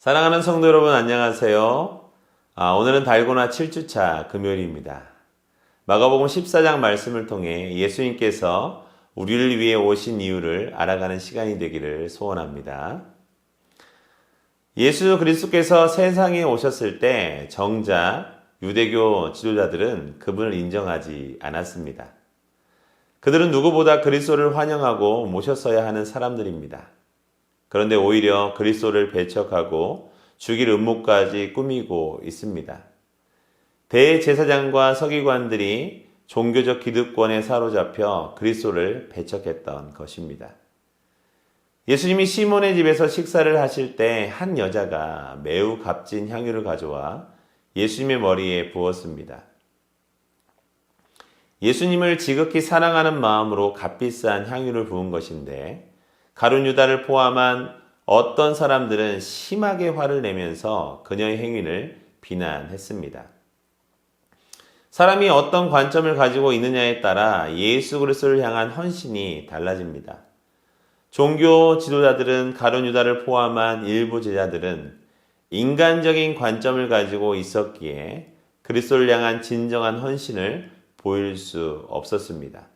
사랑하는 성도 여러분, 안녕하세요. 오늘은 달고나 7주차 금요일입니다. 마가복음 14장 말씀을 통해 예수님께서 우리를 위해 오신 이유를 알아가는 시간이 되기를 소원합니다. 예수 그리스도께서 세상에 오셨을 때 정작 유대교 지도자들은 그분을 인정하지 않았습니다. 그들은 누구보다 그리스도를 환영하고 모셨어야 하는 사람들입니다. 그런데 오히려 그리스도를 배척하고 죽일 음모까지 꾸미고 있습니다. 대제사장과 서기관들이 종교적 기득권에 사로잡혀 그리스도를 배척했던 것입니다. 예수님이 시몬의 집에서 식사를 하실 때 한 여자가 매우 값진 향유를 가져와 예수님의 머리에 부었습니다. 예수님을 지극히 사랑하는 마음으로 값비싼 향유를 부은 것인데 가룟 유다를 포함한 어떤 사람들은 심하게 화를 내면서 그녀의 행위를 비난했습니다. 사람이 어떤 관점을 가지고 있느냐에 따라 예수 그리스도를 향한 헌신이 달라집니다. 종교 지도자들은 가룟 유다를 포함한 일부 제자들은 인간적인 관점을 가지고 있었기에 그리스도를 향한 진정한 헌신을 보일 수 없었습니다.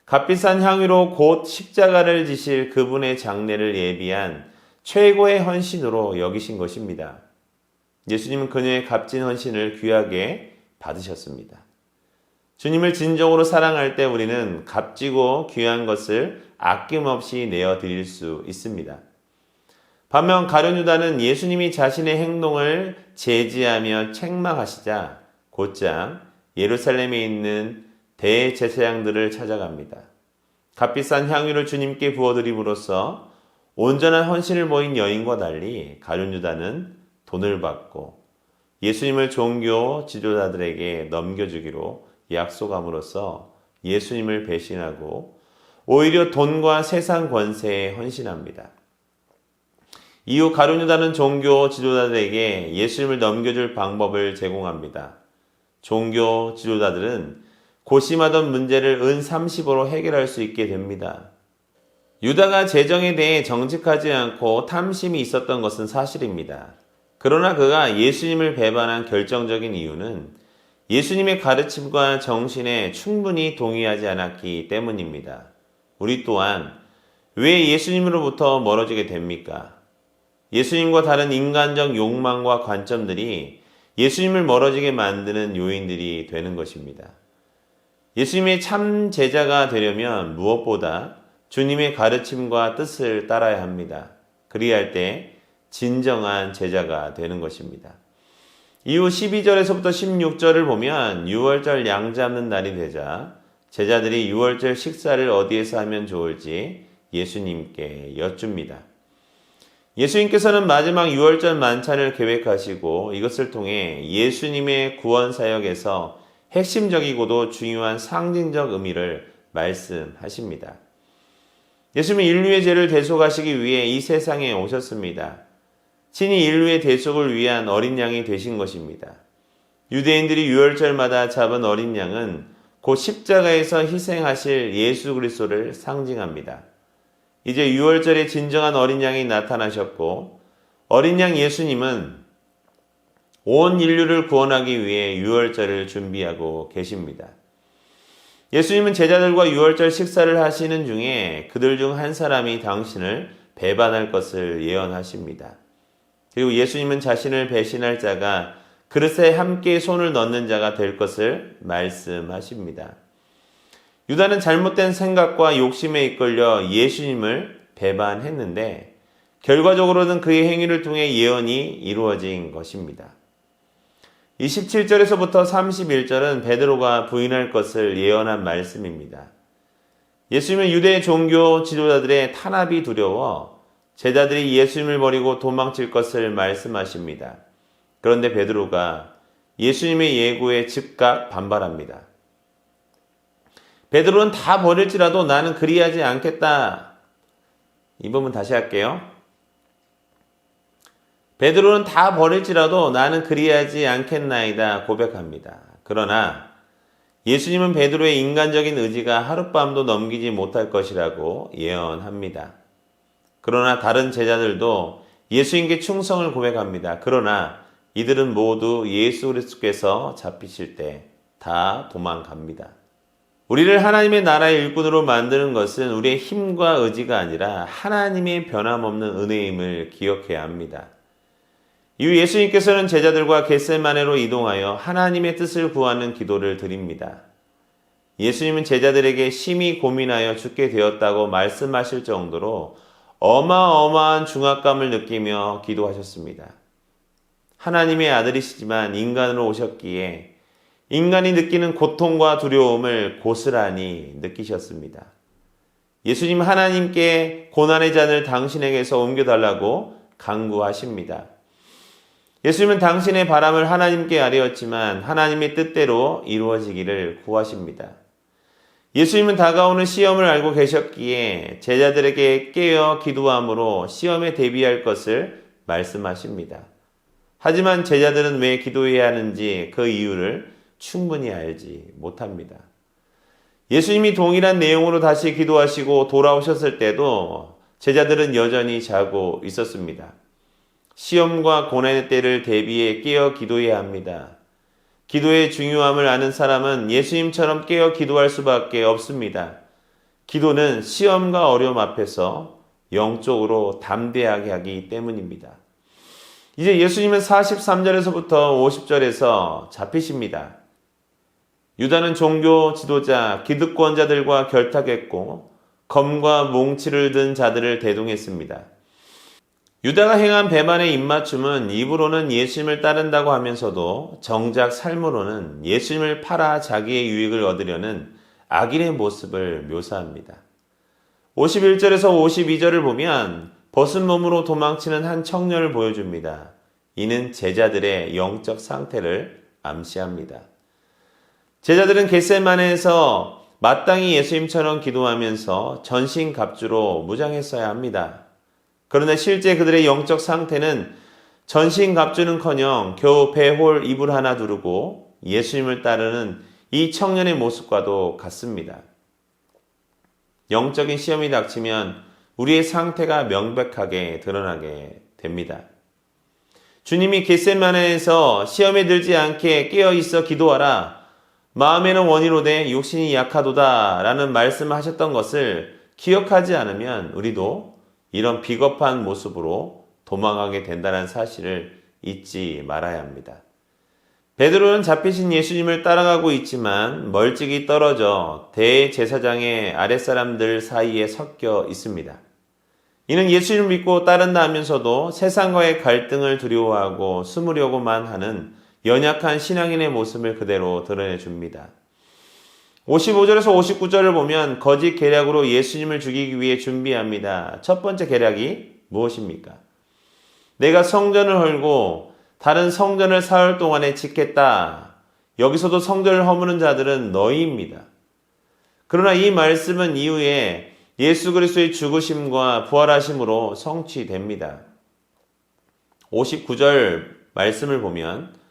값비싼 향유로 곧 십자가를 지실 그분의 장례를 예비한 최고의 헌신으로 여기신 것입니다. 예수님은 그녀의 값진 헌신을 귀하게 받으셨습니다. 주님을 진정으로 사랑할 때 우리는 값지고 귀한 것을 아낌없이 내어드릴 수 있습니다. 반면 가룟 유다는 예수님이 자신의 행동을 제지하며 책망하시자 곧장 예루살렘에 있는 대제사장들을 찾아갑니다. 값비싼 향유를 주님께 부어드림으로써 온전한 헌신을 보인 여인과 달리 가룟 유다는 돈을 받고 예수님을 종교 지도자들에게 넘겨주기로 약속함으로써 예수님을 배신하고 오히려 돈과 세상 권세에 헌신합니다. 이후 가룟 유다는 종교 지도자들에게 예수님을 넘겨줄 방법을 제공합니다. 종교 지도자들은 고심하던 문제를 은 30으로 해결할 수 있게 됩니다. 유다가 재정에 대해 정직하지 않고 탐심이 있었던 것은 사실입니다. 그러나 그가 예수님을 배반한 결정적인 이유는 예수님의 가르침과 정신에 충분히 동의하지 않았기 때문입니다. 우리 또한 왜 예수님으로부터 멀어지게 됩니까? 예수님과 다른 인간적 욕망과 관점들이 예수님을 멀어지게 만드는 요인들이 되는 것입니다. 예수님의 참 제자가 되려면 무엇보다 주님의 가르침과 뜻을 따라야 합니다. 그리할 때 진정한 제자가 되는 것입니다. 이후 12절에서부터 16절을 보면 유월절 양 잡는 날이 되자 제자들이 유월절 식사를 어디에서 하면 좋을지 예수님께 여쭙니다. 예수님께서는 마지막 유월절 만찬을 계획하시고 이것을 통해 예수님의 구원 사역에서 핵심적이고도 중요한 상징적 의미를 말씀하십니다. 예수님은 인류의 죄를 대속하시기 위해 이 세상에 오셨습니다. 친히 인류의 대속을 위한 어린 양이 되신 것입니다. 유대인들이 유월절마다 잡은 어린 양은 곧 십자가에서 희생하실 예수 그리스도를 상징합니다. 이제 유월절에 진정한 어린 양이 나타나셨고 어린 양 예수님은 온 인류를 구원하기 위해 유월절을 준비하고 계십니다. 예수님은 제자들과 유월절 식사를 하시는 중에 그들 중 한 사람이 당신을 배반할 것을 예언하십니다. 그리고 예수님은 자신을 배신할 자가 그릇에 함께 손을 넣는 자가 될 것을 말씀하십니다. 유다는 잘못된 생각과 욕심에 이끌려 예수님을 배반했는데 결과적으로는 그의 행위를 통해 예언이 이루어진 것입니다. 27절에서부터 31절은 베드로가 부인할 것을 예언한 말씀입니다. 예수님은 유대 종교 지도자들의 탄압이 두려워 제자들이 예수님을 버리고 도망칠 것을 말씀하십니다. 그런데 베드로가 예수님의 예고에 즉각 반발합니다. 베드로는 다 버릴지라도 나는 그리하지 않겠다. 이 부분 다시 할게요. 베드로는 다 버릴지라도 나는 그리하지 않겠나이다 고백합니다. 그러나 예수님은 베드로의 인간적인 의지가 하룻밤도 넘기지 못할 것이라고 예언합니다. 그러나 다른 제자들도 예수님께 충성을 고백합니다. 그러나 이들은 모두 예수 그리스도께서 잡히실 때 다 도망갑니다. 우리를 하나님의 나라의 일꾼으로 만드는 것은 우리의 힘과 의지가 아니라 하나님의 변함없는 은혜임을 기억해야 합니다. 이후 예수님께서는 제자들과 겟세마네로 이동하여 하나님의 뜻을 구하는 기도를 드립니다. 예수님은 제자들에게 심히 고민하여 죽게 되었다고 말씀하실 정도로 어마어마한 중압감을 느끼며 기도하셨습니다. 하나님의 아들이시지만 인간으로 오셨기에 인간이 느끼는 고통과 두려움을 고스란히 느끼셨습니다. 예수님 하나님께 고난의 잔을 당신에게서 옮겨달라고 간구하십니다. 예수님은 당신의 바람을 하나님께 아뢰었지만 하나님의 뜻대로 이루어지기를 구하십니다. 예수님은 다가오는 시험을 알고 계셨기에 제자들에게 깨어 기도함으로 시험에 대비할 것을 말씀하십니다. 하지만 제자들은 왜 기도해야 하는지 그 이유를 충분히 알지 못합니다. 예수님이 동일한 내용으로 다시 기도하시고 돌아오셨을 때도 제자들은 여전히 자고 있었습니다. 시험과 고난의 때를 대비해 깨어 기도해야 합니다. 기도의 중요함을 아는 사람은 예수님처럼 깨어 기도할 수밖에 없습니다. 기도는 시험과 어려움 앞에서 영적으로 담대하게 하기 때문입니다. 이제 예수님은 43절에서부터 50절에서 잡히십니다. 유다는 종교 지도자, 기득권자들과 결탁했고 검과 몽치를 든 자들을 대동했습니다. 유다가 행한 배반의 입맞춤은 입으로는 예수님을 따른다고 하면서도 정작 삶으로는 예수님을 팔아 자기의 유익을 얻으려는 악인의 모습을 묘사합니다. 51절에서 52절을 보면 벗은 몸으로 도망치는 한 청년을 보여줍니다. 이는 제자들의 영적 상태를 암시합니다. 제자들은 겟세마네에서 마땅히 예수님처럼 기도하면서 전신갑주로 무장했어야 합니다. 그런데 실제 그들의 영적 상태는 전신갑주는커녕 겨우 배홀 이불 하나 두르고 예수님을 따르는 이 청년의 모습과도 같습니다. 영적인 시험이 닥치면 우리의 상태가 명백하게 드러나게 됩니다. 주님이 겟세마네에서 시험에 들지 않게 깨어있어 기도하라. 마음에는 원이로되 육신이 약하도다 라는 말씀을 하셨던 것을 기억하지 않으면 우리도 이런 비겁한 모습으로 도망가게 된다는 사실을 잊지 말아야 합니다. 베드로는 잡히신 예수님을 따라가고 있지만 멀찍이 떨어져 대제사장의 아랫사람들 사이에 섞여 있습니다. 이는 예수님을 믿고 따른다 하면서도 세상과의 갈등을 두려워하고 숨으려고만 하는 연약한 신앙인의 모습을 그대로 드러내줍니다. 55절에서 59절을 보면 거짓 계략으로 예수님을 죽이기 위해 준비합니다. 첫 번째 계략이 무엇입니까? 내가 성전을 헐고 다른 성전을 사흘 동안에 짓겠다. 여기서도 성전을 허무는 자들은 너희입니다. 그러나 이 말씀은 이후에 예수 그리스도의 죽으심과 부활하심으로 성취됩니다. 59절 말씀을 보면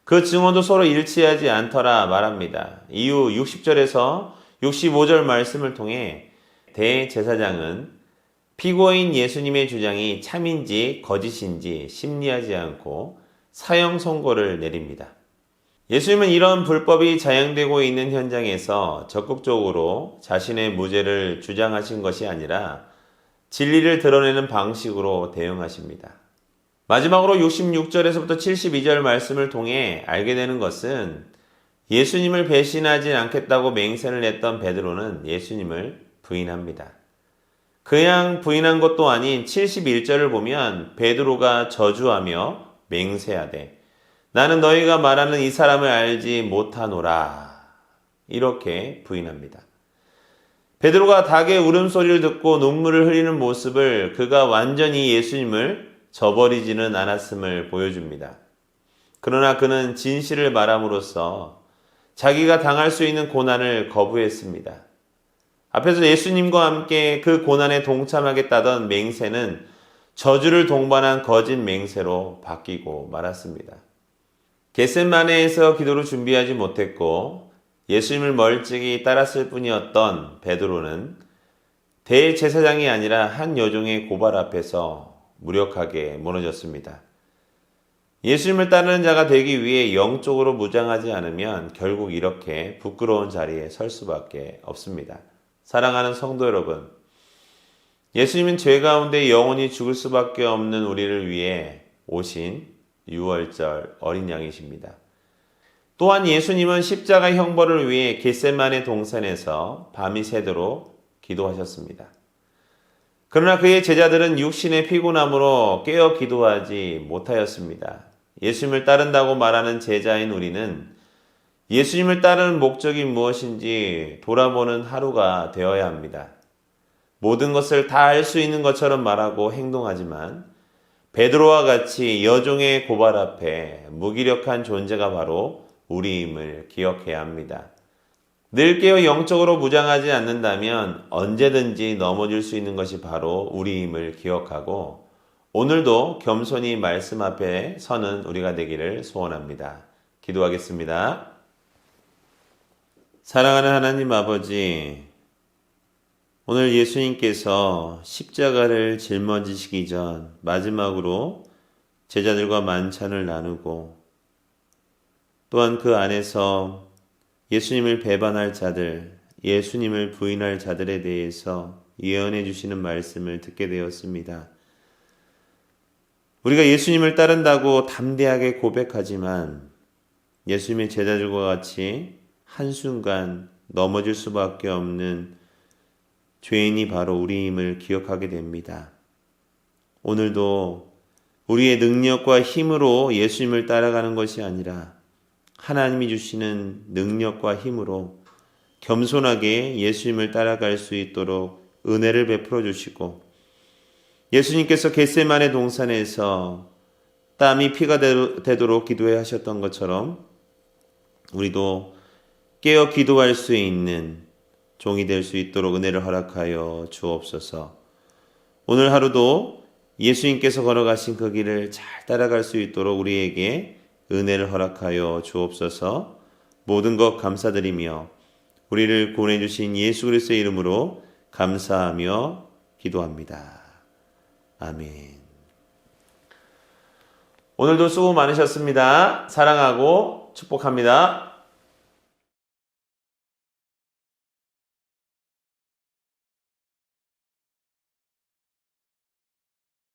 그 증언도 서로 일치하지 않더라 말합니다. 이후 60절에서 65절 말씀을 통해 대제사장은 피고인 예수님의 주장이 참인지 거짓인지 심리하지 않고 사형 선고를 내립니다. 예수님은 이런 불법이 자행되고 있는 현장에서 적극적으로 자신의 무죄를 주장하신 것이 아니라 진리를 드러내는 방식으로 대응하십니다. 마지막으로 66절에서부터 72절 말씀을 통해 알게 되는 것은 예수님을 배신하지 않겠다고 맹세를 했던 베드로는 예수님을 부인합니다. 그냥 부인한 것도 아닌 71절을 보면 베드로가 저주하며 맹세하되 나는 너희가 말하는 이 사람을 알지 못하노라 이렇게 부인합니다. 베드로가 닭의 울음소리를 듣고 눈물을 흘리는 모습을 그가 완전히 예수님을 저버리지는 않았음을 보여줍니다. 그러나 그는 진실을 말함으로써 자기가 당할 수 있는 고난을 거부했습니다. 앞에서 예수님과 함께 그 고난에 동참하겠다던 맹세는 저주를 동반한 거짓 맹세로 바뀌고 말았습니다. 겟세마네에서 기도를 준비하지 못했고 예수님을 멀찍이 따랐을 뿐이었던 베드로는 대제사장이 아니라 한 여종의 고발 앞에서 무력하게 무너졌습니다. 예수님을 따르는 자가 되기 위해 영적으로 무장하지 않으면 결국 이렇게 부끄러운 자리에 설 수밖에 없습니다. 사랑하는 성도 여러분, 예수님은 죄 가운데 영원히 죽을 수밖에 없는 우리를 위해 오신 유월절 어린 양이십니다. 또한 예수님은 십자가 형벌을 위해 겟세마네 동산에서 밤이 새도록 기도하셨습니다. 그러나 그의 제자들은 육신의 피곤함으로 깨어 기도하지 못하였습니다. 예수님을 따른다고 말하는 제자인 우리는 예수님을 따르는 목적이 무엇인지 돌아보는 하루가 되어야 합니다. 모든 것을 다 알 수 있는 것처럼 말하고 행동하지만 베드로와 같이 여종의 고발 앞에 무기력한 존재가 바로 우리임을 기억해야 합니다. 늘 깨어 영적으로 무장하지 않는다면 언제든지 넘어질 수 있는 것이 바로 우리임을 기억하고 오늘도 겸손히 말씀 앞에 서는 우리가 되기를 소원합니다. 기도하겠습니다. 사랑하는 하나님 아버지, 오늘 예수님께서 십자가를 짊어지시기 전 마지막으로 제자들과 만찬을 나누고 또한 그 안에서 예수님을 배반할 자들, 예수님을 부인할 자들에 대해서 예언해 주시는 말씀을 듣게 되었습니다. 우리가 예수님을 따른다고 담대하게 고백하지만 예수님의 제자들과 같이 한순간 넘어질 수밖에 없는 죄인이 바로 우리임을 기억하게 됩니다. 오늘도 우리의 능력과 힘으로 예수님을 따라가는 것이 아니라 하나님이 주시는 능력과 힘으로 겸손하게 예수님을 따라갈 수 있도록 은혜를 베풀어 주시고 예수님께서 겟세마네 동산에서 땀이 피가 되도록 기도해 하셨던 것처럼 우리도 깨어 기도할 수 있는 종이 될 수 있도록 은혜를 허락하여 주옵소서. 오늘 하루도 예수님께서 걸어가신 그 길을 잘 따라갈 수 있도록 우리에게 은혜를 허락하여 주옵소서. 모든 것 감사드리며 우리를 구원해 주신 예수 그리스도의 이름으로 감사하며 기도합니다. 아멘. 오늘도 수고 많으셨습니다. 사랑하고 축복합니다.